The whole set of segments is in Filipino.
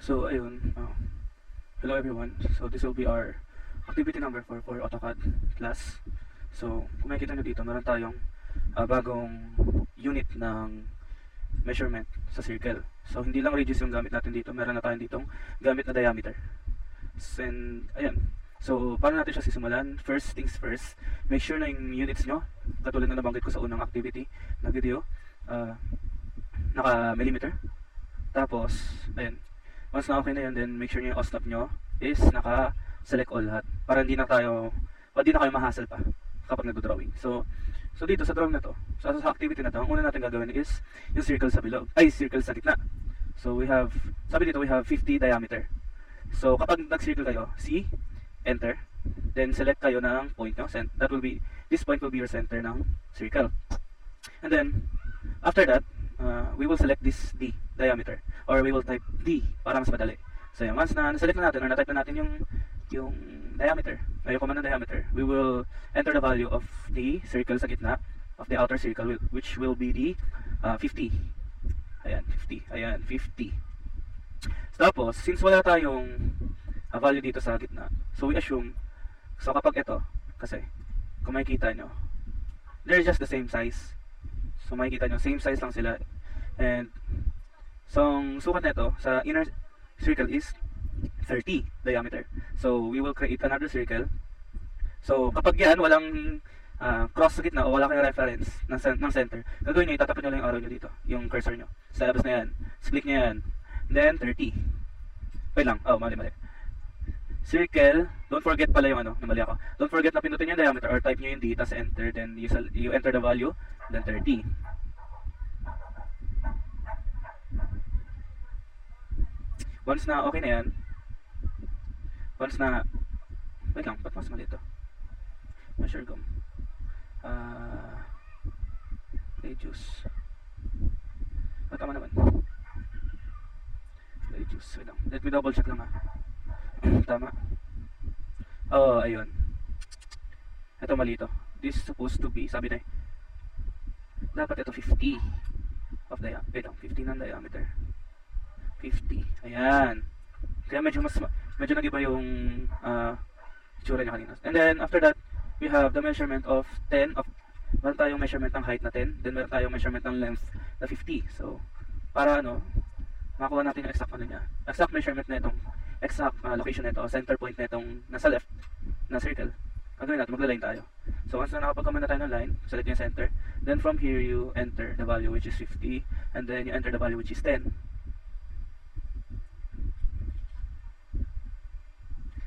So ayun, hello everyone. So this will be our activity number 4 for AutoCAD class. So kung makikita nyo dito, meron tayong bagong unit ng measurement sa circle. So hindi lang radius yung gamit natin dito, meron na tayong ditong gamit na diameter. And ayan. So paano natin siya sisimulan? First things first, make sure na yung units nyo, katulad na nabanggit ko sa unang activity na video, naka millimeter. Tapos, ayan. Once na okay na yun, then make sure nyo yung OSNAP nyo is naka-select all lahat. Para hindi na kayo ma-hassle pa kapag nag-drawing. So dito sa drawing na to, sa activity na to, ang una natin gagawin is yung circle sa bilog, circle sa gitna. So we have, sabi dito we have 50 diameter. So kapag nag-circle kayo, C, enter, then select kayo ng point nyo. This point will be your center ng circle. And then, after that, we will select this D diameter, or we will type D para mas madali. So yun, once na select na natin or na-type na natin yung diameter, yung command ng diameter, we will enter the value of the circle sa gitna of the outer circle, which will be the 50. Ayan, 50. Ayan, 50. So, tapos, since wala tayong value dito sa gitna, so we assume, so kapag ito, kasi kung makikita nyo, they're just the same size. So makikita nyo, same size lang sila. And so ang sukat nito sa inner circle is 30 diameter. So we will create another circle. So kapag yan walang cross sa gitna o wala kayong reference ng center, gagawin nyo, itatapat nyo lang yung arrow nyo dito, yung cursor nyo sa labas na yan. Click nyo yan, then 30. Wait lang, mali circle, don't forget pala yung namali ako. Don't forget na pindutin yung diameter or type nyo yung D, tas enter, then you enter the value, then 30. Once na okay na yan, wait lang, ba't mas mali ito? Measure gum. Radius. Tama naman. Radius, wait lang. Let me double check lang Tama. Ayun. Ito mali ito. This is supposed to be, sabi na dapat ito 50 of diameter. Wait lang, 50 ng diameter. 50. Ayan. Kaya medyo nag-iba yung itsura niya kanina. And then, after that, we have the measurement of 10 of, meron tayong measurement ng height na 10, then meron tayong measurement ng length na 50. So, para makuha natin yung exact measurement na itong exact location nito, center point nitong nasa left na circle. Gagawin natin, magla-line tayo. So once na nakapag-command na tayo ng line, select yung center, then from here you enter the value which is 50, and then you enter the value which is 10.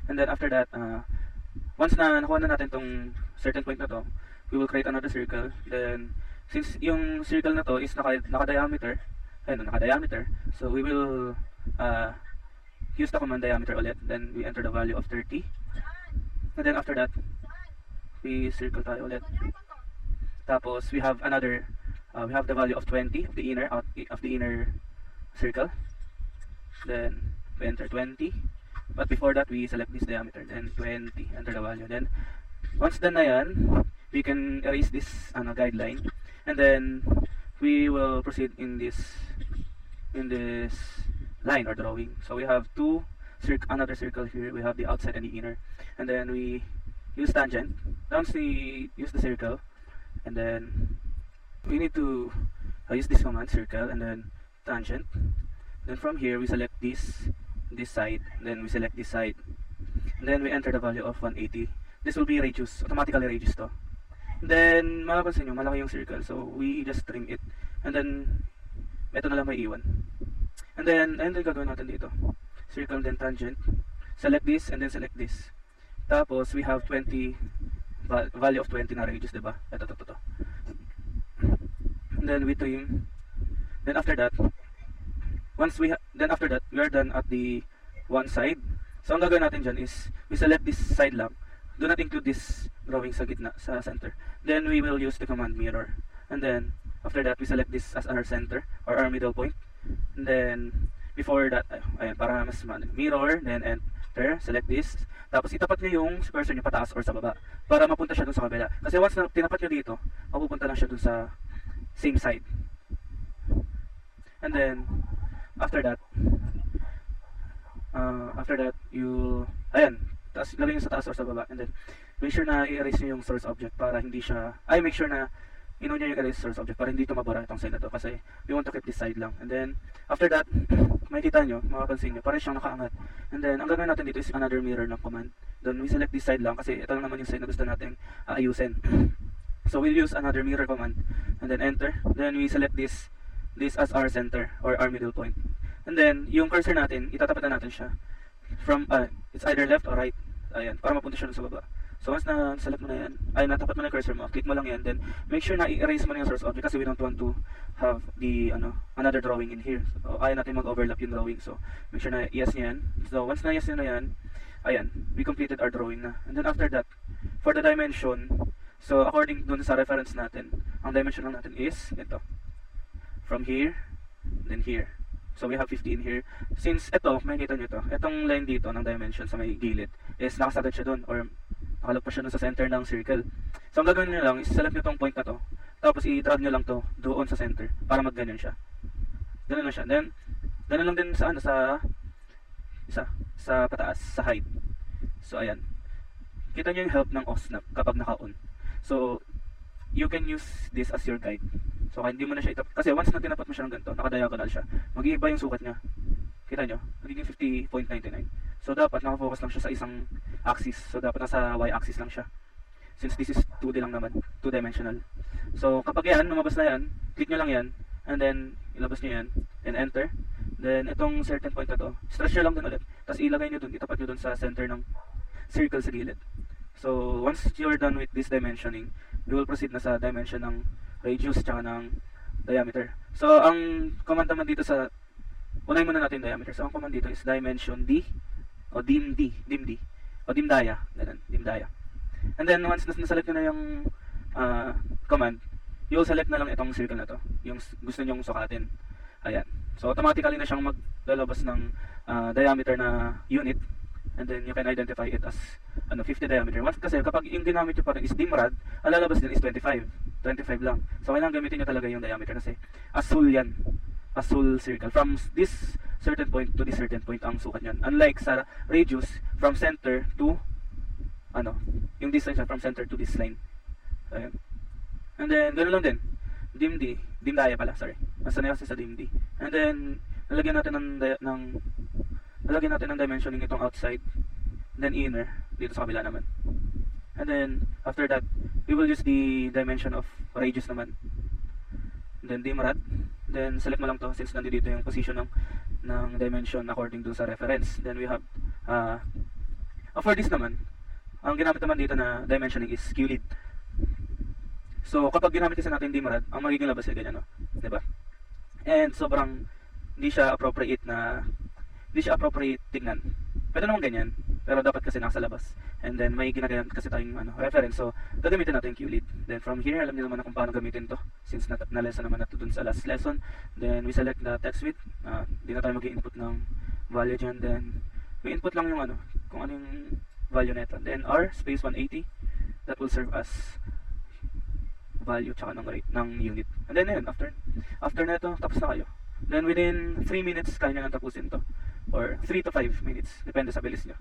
And then after that, once na nakuha na natin tong certain point na to, we will create another circle. Then since yung circle na to is naka-diameter, so we will use the command diameter ulit, then we enter the value of 30, and then after that we circle tayo ulit. Tapos we have another we have the value of 20 of the inner circle, then we enter 20, but before that we select this diameter, then 20, enter the value. Then once done na yan, we can erase this guideline, and then we will proceed in this line or drawing. So we have another circle here. We have the outside and the inner, and then we use tangent. Once we use the circle, and then we need to use this command, circle, and then tangent. Then from here we select this side, then we select this side, and then we enter the value of 180. This will be radius, automatically radius to. And then mapapansin nyo, malaki yung circle, so we just trim it, and then ito na lang may iwan. And then, ayun din gagawin natin dito. Circle, then tangent. Select this, and then select this. Tapos, we have 20, value of 20 na radius, diba? Ito. And then, we trim. Then, after that, we are done at the one side. So, ang gagawin natin dyan is, we select this side lang. Do not include this drawing sa gitna, sa center. Then, we will use the command mirror. And then, after that, we select this as our center, or our middle point. And then before that, ayan, para mas mirror, then enter, select this, tapos itapat nyo yung cursor nyo pataas or sa baba para mapunta siya dun sa kabila, kasi once na tinapat nyo dito, mapupunta lang siya dun sa same side. And then after that, After that, ayan, lalagay nyo sa taas or sa baba, and then make sure na i-erase nyo yung source object para hindi siya, make sure na ino nyo yung erase source object para hindi ito mabura itong side na to, kasi we want to keep this side lang. And then after that, makikita nyo, mapapansin nyo, parang siyang nakaangat. And then ang gagawin natin dito is another mirror ng command. Then we select this side lang kasi ito lang naman yung side na gusto natin ayusin. So we'll use another mirror command, and then enter. Then we select this as our center or our middle point. And then yung cursor natin, itatapatan natin siya from it's either left or right. Ayan, para mapunta siya sa baba. So once na select mo na yan, natapat mo na yung cursor mo, click mo lang yan, then make sure na i-erase mo na yung source object kasi we don't want to have the another drawing in here. So ayaw natin mag-overlap yung drawing. So make sure na yes niya yan. So once na yes nyo na yan, ayan, we completed our drawing na. And then after that, for the dimension, so according dun sa reference natin, ang dimension lang natin is ito. From here, then here. So we have 15 here. Since ito, makikita nyo to, itong line dito ng dimension sa may gilid is nakasagad siya dun or nakalog pa siya dun sa center ng circle. So ang gagawin nyo lang is select nyo tong point na to, tapos i-drag nyo lang to doon sa center para magganyan siya. Ganun lang siya. Then, ganun lang din sa sa pataas, sa height. So ayan. Kita nyo yung help ng OSNAP kapag naka-on. So you can use this as your guide. So hindi mo na siya itap, kasi once na tinapat mo siya ng ganito, naka-diagonal siya, mag-iiba yung sukat niya. Kita nyo, magiging 50.99. So dapat nakafocus lang siya sa isang axis. So dapat nasa y-axis lang siya. Since this is 2D lang naman, 2-dimensional. So kapag yan, lumabas na yan, click nyo lang yan, and then ilabas nyo yan, and enter. Then itong certain point na to, stretch nyo lang dun ulit. Tapos ilagay nyo dun, itapat nyo dun sa center ng circle sa gilid. So once you're done with this dimensioning, we will proceed na sa dimension ng radius tsaka ng diameter. So ang command naman dito sa, unahin muna natin diameter. So ang command dito is dimension d o dimd o dimdaya, ganun, dimdaya. And then once na-select nyo na yung command, you'll select na lang itong circle na to, yung gusto nyong sukatin. Ayan. So automatically na siyang maglalabas ng diameter na unit, and then you can identify it as 50 diameter. Once kasi kapag yung ginamit nyo pa rin is dimrad, ang lalabas din is 25 lang. So kailangan gamitin nyo talaga yung diameter kasi asul yan, asul circle. From this certain point to this certain point ang sukat nyan. Unlike sa radius, from center to yung distance from center to this line. So, ayan. And then ganoon lang din, dimdaya pala, sorry, nasa na kasi sa dimd. And then lalagyan natin ng dimensioning itong outside, then inner dito sa kabila naman. And then after that, we will use the dimension of radius naman, then dimrad. Then select mo lang to since nandito yung position ng dimension according dun sa reference. Then we have for this naman, ang ginamit naman dito na dimensioning is QLED. So kapag ginamit kasi natin dimrad, ang magiging labas ay ganyan, no? Diba? And sobrang hindi siya appropriate tignan. Pwede naman ganyan, pero dapat kasi nasa labas. And then may ginagamit kasi tayong reference. So gagamitin natin yung QLED. Then from here, alam niyo naman na kung paano gamitin to, since na-lesson naman natin dun sa last lesson. Then we select the text width. Di na tayo mag-i-input ng value dyan. Then we input lang yung kung ano yung value nito. Then R space 180, that will serve as value tsaka ng rate ng unit. And then yun, after na ito, tapos na kayo. Then within 3 minutes kaya nyo nang tapusin to, or 3 to 5 minutes, depende sa bilis nyo.